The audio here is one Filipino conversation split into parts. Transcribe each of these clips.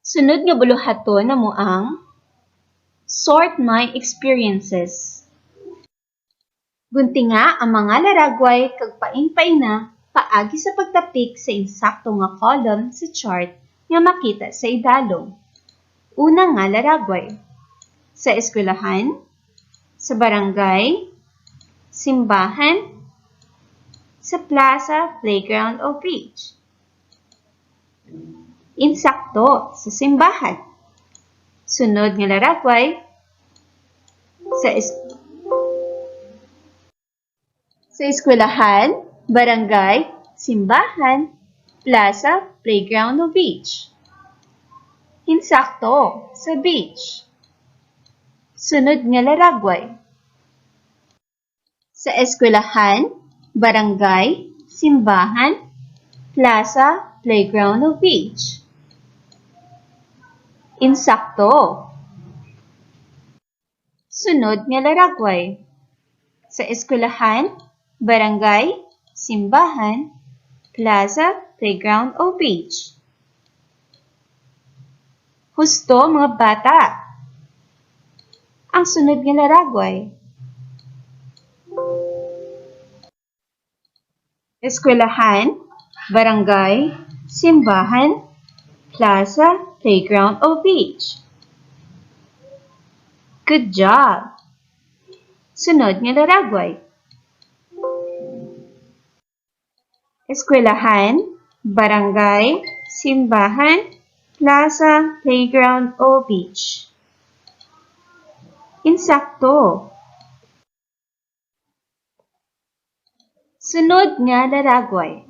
Sunod nga buluhaton namo ang sort my experiences. Guntinga ang mga laragway kag pain-paina paagi sa pagtapik sa insakto nga column sa chart nga makita sa idalom. Una nga laragway. Sa eskwelahan, sa barangay, simbahan, sa plaza, playground o beach. Insakto sa simbahan. Sunod nga laragway sa eskwelahan, barangay, simbahan, plaza, playground o beach. Insakto sa beach. Sunod nga laragway sa eskwelahan, barangay, simbahan, plaza, playground o beach. Insakto. Sunod nga laragway sa eskwelahan, barangay, simbahan, plaza, playground o beach. Husto mga bata. Ang sunod nga laragway. Eskwelahan, barangay, simbahan, plaza, playground o beach. Good job! Sunod nga laragway. Eskwelahan, barangay, simbahan, plaza, playground o beach. Insakto. Sunod nga laragway.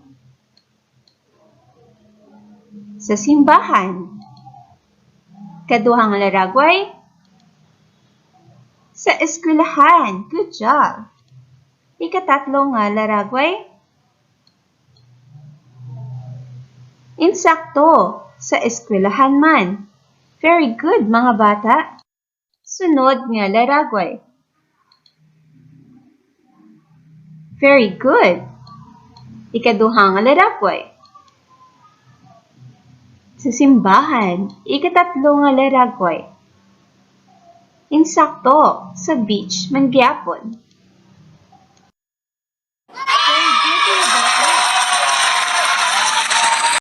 Sa simbahan. Kaduhang laragway. Sa eskwelahan. Good job. Ikatatlo nga laragway. Insakto. Sa eskwelahan man. Very good mga bata. Sunod nga laragway. Very good. Ikaduhang nga laragway. Sa simbahan. Ikatatlo nga laragway. Insakto sa beach man gyapon.